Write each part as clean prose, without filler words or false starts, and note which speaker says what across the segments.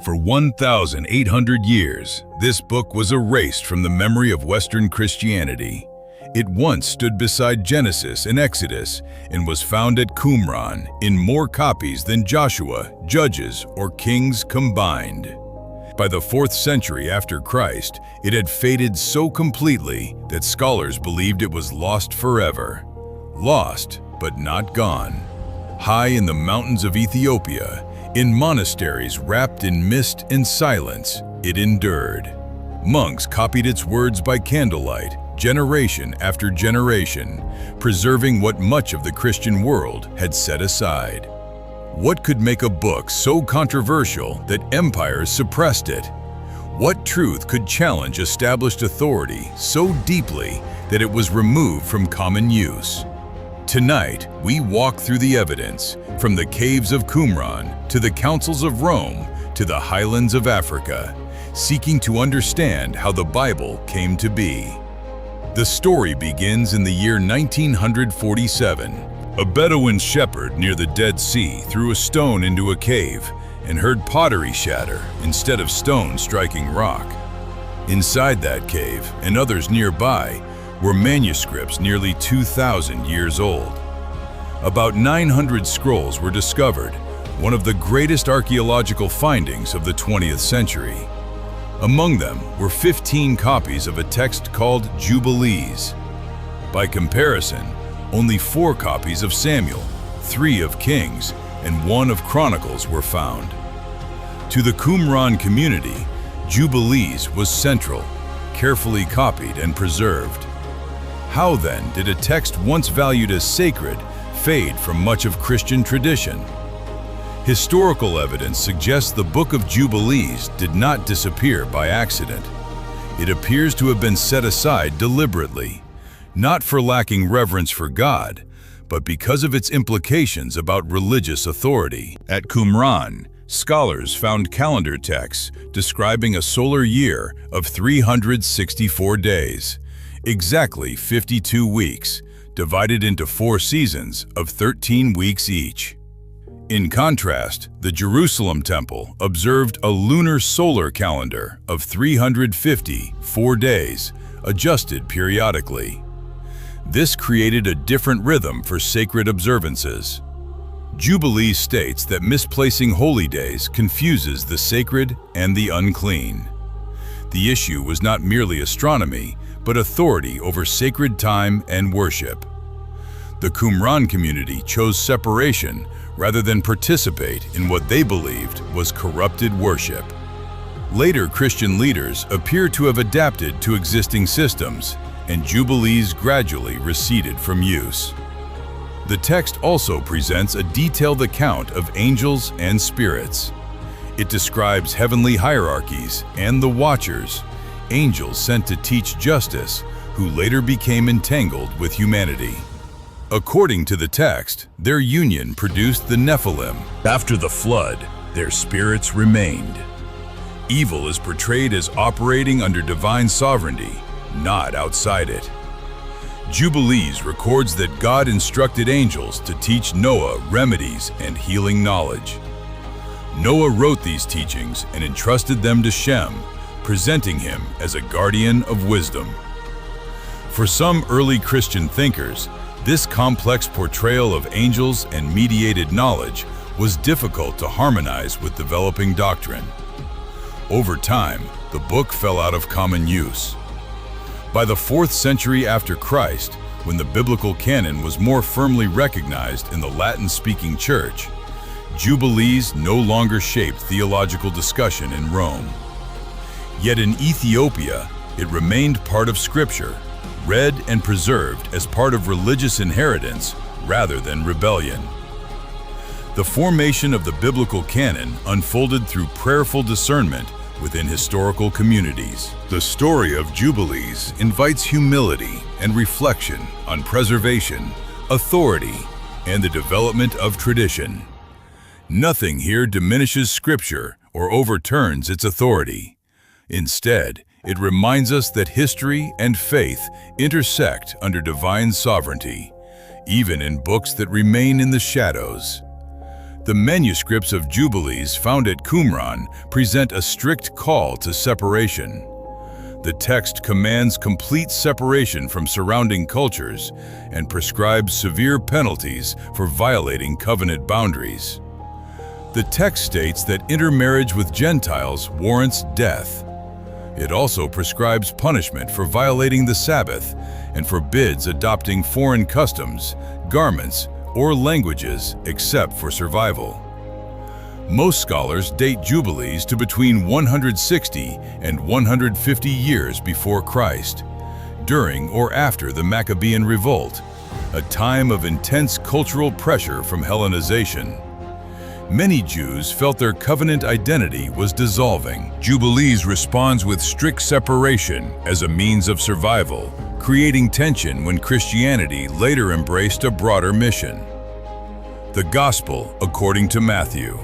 Speaker 1: For 1,800 years, this book was erased from the memory of Western Christianity. It once stood beside Genesis and Exodus and was found at Qumran in more copies than Joshua, Judges, or Kings combined. By the 4th century after Christ, it had faded so completely that scholars believed it was lost forever. Lost, but not gone. High in the mountains of Ethiopia, in monasteries wrapped in mist and silence, it endured. Monks copied its words by candlelight, generation after generation, preserving what much of the Christian world had set aside. What could make a book so controversial that empires suppressed it? What truth could challenge established authority so deeply that it was removed from common use? Tonight, we walk through the evidence, from the caves of Qumran to the councils of Rome to the highlands of Africa, seeking to understand how the Bible came to be. The story begins in the year 1947. A Bedouin shepherd near the Dead Sea threw a stone into a cave and heard pottery shatter instead of stone striking rock. Inside that cave, and others nearby, were manuscripts nearly 2,000 years old. About 900 scrolls were discovered, one of the greatest archaeological findings of the 20th century. Among them were 15 copies of a text called Jubilees. By comparison, only 4 copies of Samuel, 3 of Kings, and 1 of Chronicles were found. To the Qumran community, Jubilees was central, carefully copied and preserved. How then did a text once valued as sacred fade from much of Christian tradition? Historical evidence suggests the Book of Jubilees did not disappear by accident. It appears to have been set aside deliberately, not for lacking reverence for God, but because of its implications about religious authority. At Qumran, scholars found calendar texts describing a solar year of 364 days, exactly 52 weeks, divided into 4 seasons of 13 weeks each. In contrast, the Jerusalem Temple observed a lunar solar calendar of 354 days, adjusted periodically. This created a different rhythm for sacred observances. Jubilee states that misplacing holy days confuses the sacred and the unclean. The issue was not merely astronomy, but authority over sacred time and worship. The Qumran community chose separation rather than participate in what they believed was corrupted worship. Later Christian leaders appear to have adapted to existing systems, and Jubilees gradually receded from use. The text also presents a detailed account of angels and spirits. It describes heavenly hierarchies and the Watchers, angels sent to teach justice, who later became entangled with humanity. According to the text, their union produced the Nephilim. After the flood, their spirits remained. Evil is portrayed as operating under divine sovereignty, not outside it. Jubilees records that God instructed angels to teach Noah remedies and healing knowledge. Noah wrote these teachings and entrusted them to Shem, presenting him as a guardian of wisdom. For some early Christian thinkers, this complex portrayal of angels and mediated knowledge was difficult to harmonize with developing doctrine. Over time, the book fell out of common use. By the 4th century after Christ, when the biblical canon was more firmly recognized in the Latin-speaking church, Jubilees no longer shaped theological discussion in Rome. Yet in Ethiopia, it remained part of Scripture, read and preserved as part of religious inheritance rather than rebellion. The formation of the biblical canon unfolded through prayerful discernment within historical communities. The story of Jubilees invites humility and reflection on preservation, authority, and the development of tradition. Nothing here diminishes Scripture or overturns its authority. Instead, it reminds us that history and faith intersect under divine sovereignty, even in books that remain in the shadows. The manuscripts of Jubilees found at Qumran present a strict call to separation. The text commands complete separation from surrounding cultures and prescribes severe penalties for violating covenant boundaries. The text states that intermarriage with Gentiles warrants death. It also prescribes punishment for violating the Sabbath and forbids adopting foreign customs, garments, or languages except for survival. Most scholars date Jubilees to between 160 and 150 years before Christ, during or after the Maccabean Revolt, a time of intense cultural pressure from Hellenization. Many Jews felt their covenant identity was dissolving. Jubilees responds with strict separation as a means of survival, creating tension when Christianity later embraced a broader mission. The Gospel according to Matthew.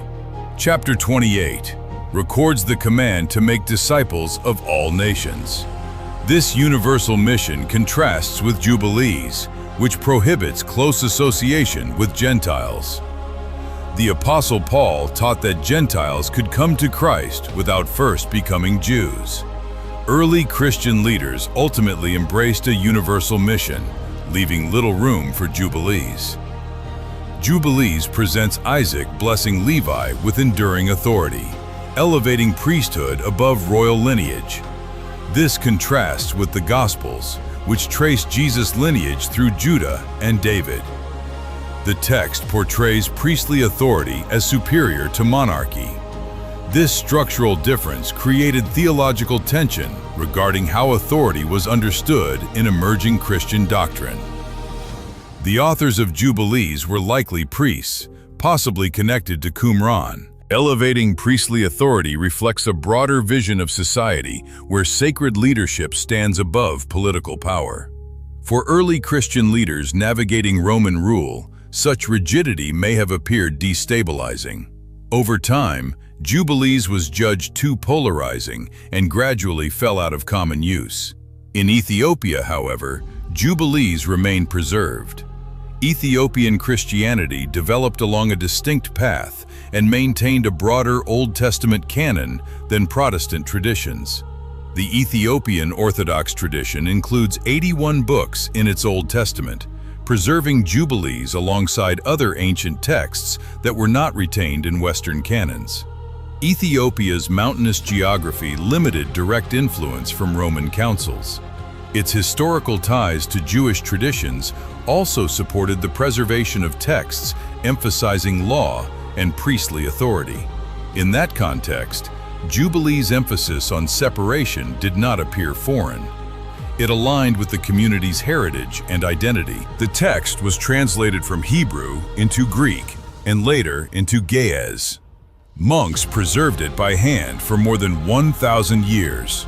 Speaker 1: Chapter 28 records the command to make disciples of all nations. This universal mission contrasts with Jubilees, which prohibits close association with Gentiles. The Apostle Paul taught that Gentiles could come to Christ without first becoming Jews. Early Christian leaders ultimately embraced a universal mission, leaving little room for Jubilees. Jubilees presents Isaac blessing Levi with enduring authority, elevating priesthood above royal lineage. This contrasts with the Gospels, which trace Jesus' lineage through Judah and David. The text portrays priestly authority as superior to monarchy. This structural difference created theological tension regarding how authority was understood in emerging Christian doctrine. The authors of Jubilees were likely priests, possibly connected to Qumran. Elevating priestly authority reflects a broader vision of society where sacred leadership stands above political power. For early Christian leaders navigating Roman rule, such rigidity may have appeared destabilizing. Over time, Jubilees was judged too polarizing and gradually fell out of common use. In Ethiopia, however, Jubilees remain preserved. Ethiopian Christianity developed along a distinct path and maintained a broader Old Testament canon than Protestant traditions. The Ethiopian Orthodox tradition includes 81 books in its Old Testament, preserving Jubilees alongside other ancient texts that were not retained in Western canons. Ethiopia's mountainous geography limited direct influence from Roman councils. Its historical ties to Jewish traditions also supported the preservation of texts emphasizing law and priestly authority. In that context, Jubilees' emphasis on separation did not appear foreign. It aligned with the community's heritage and identity. The text was translated from Hebrew into Greek and later into Ge'ez. Monks preserved it by hand for more than 1,000 years.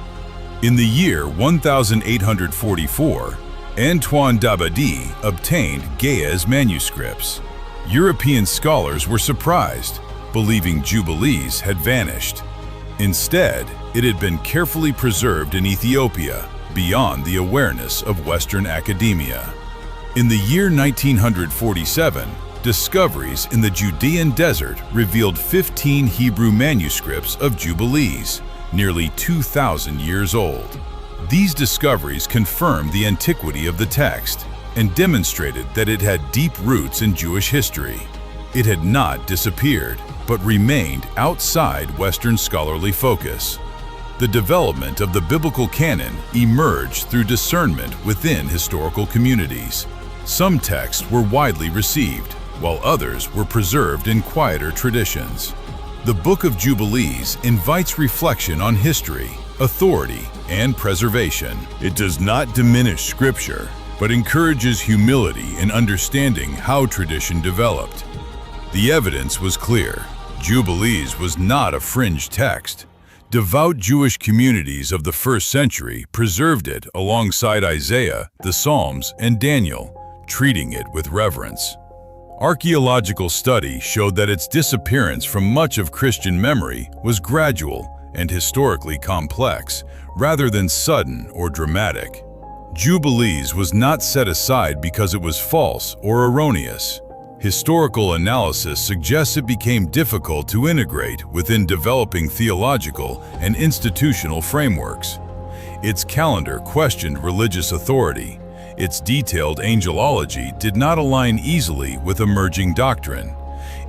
Speaker 1: In the year 1844, Antoine Dabadi obtained Ge'ez manuscripts. European scholars were surprised, believing Jubilees had vanished. Instead, it had been carefully preserved in Ethiopia, beyond the awareness of Western academia. In the year 1947, discoveries in the Judean desert revealed 15 Hebrew manuscripts of Jubilees, nearly 2,000 years old. These discoveries confirmed the antiquity of the text and demonstrated that it had deep roots in Jewish history. It had not disappeared, but remained outside Western scholarly focus. The development of the biblical canon emerged through discernment within historical communities. Some texts were widely received, while others were preserved in quieter traditions. The Book of Jubilees invites reflection on history, authority, and preservation. It does not diminish Scripture, but encourages humility in understanding how tradition developed. The evidence was clear. Jubilees was not a fringe text. Devout Jewish communities of the first century preserved it alongside Isaiah, the Psalms, and Daniel, treating it with reverence. Archaeological study showed that its disappearance from much of Christian memory was gradual and historically complex, rather than sudden or dramatic. Jubilees was not set aside because it was false or erroneous. Historical analysis suggests it became difficult to integrate within developing theological and institutional frameworks. Its calendar questioned religious authority. Its detailed angelology did not align easily with emerging doctrine.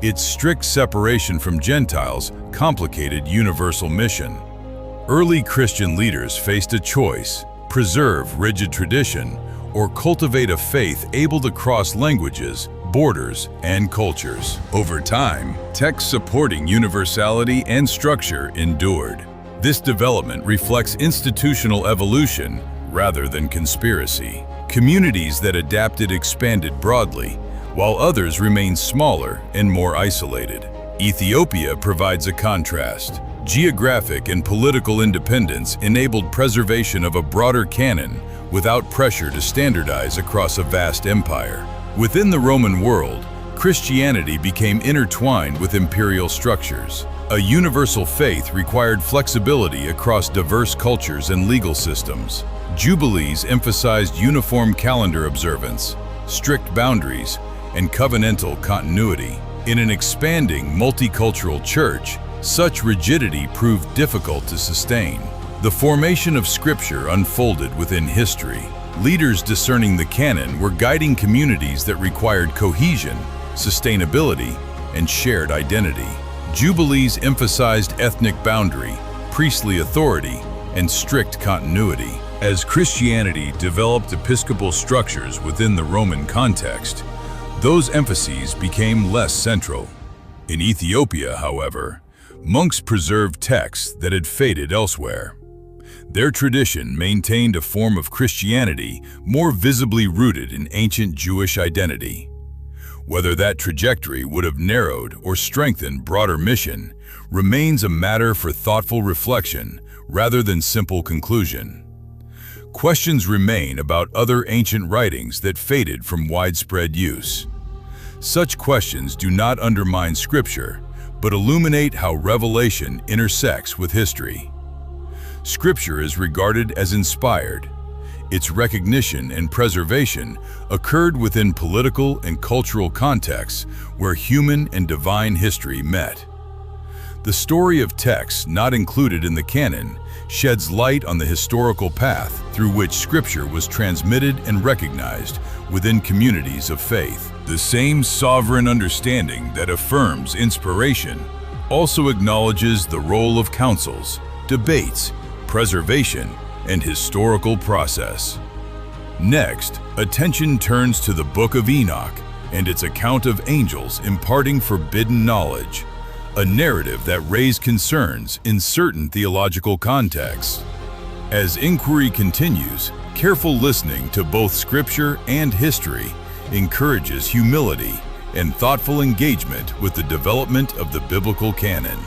Speaker 1: Its strict separation from Gentiles complicated universal mission. Early Christian leaders faced a choice: preserve rigid tradition or cultivate a faith able to cross languages, borders, and cultures. Over time, texts supporting universality and structure endured. This development reflects institutional evolution rather than conspiracy. Communities that adapted expanded broadly, while others remained smaller and more isolated. Ethiopia provides a contrast. Geographic and political independence enabled preservation of a broader canon without pressure to standardize across a vast empire. Within the Roman world, Christianity became intertwined with imperial structures. A universal faith required flexibility across diverse cultures and legal systems. Jubilees emphasized uniform calendar observance, strict boundaries, and covenantal continuity. In an expanding multicultural church, such rigidity proved difficult to sustain. The formation of Scripture unfolded within history. Leaders discerning the canon were guiding communities that required cohesion, sustainability, and shared identity. Jubilees emphasized ethnic boundary, priestly authority, and strict continuity. As Christianity developed episcopal structures within the Roman context, those emphases became less central. In Ethiopia, however, monks preserved texts that had faded elsewhere. Their tradition maintained a form of Christianity more visibly rooted in ancient Jewish identity. Whether that trajectory would have narrowed or strengthened broader mission remains a matter for thoughtful reflection rather than simple conclusion. Questions remain about other ancient writings that faded from widespread use. Such questions do not undermine Scripture, but illuminate how revelation intersects with history. Scripture is regarded as inspired. Its recognition and preservation occurred within political and cultural contexts where human and divine history met. The story of texts not included in the canon sheds light on the historical path through which Scripture was transmitted and recognized within communities of faith. The same sovereign understanding that affirms inspiration also acknowledges the role of councils, debates, preservation, and historical process. Next, attention turns to the Book of Enoch and its account of angels imparting forbidden knowledge, a narrative that raised concerns in certain theological contexts. As inquiry continues, careful listening to both Scripture and history encourages humility and thoughtful engagement with the development of the biblical canon.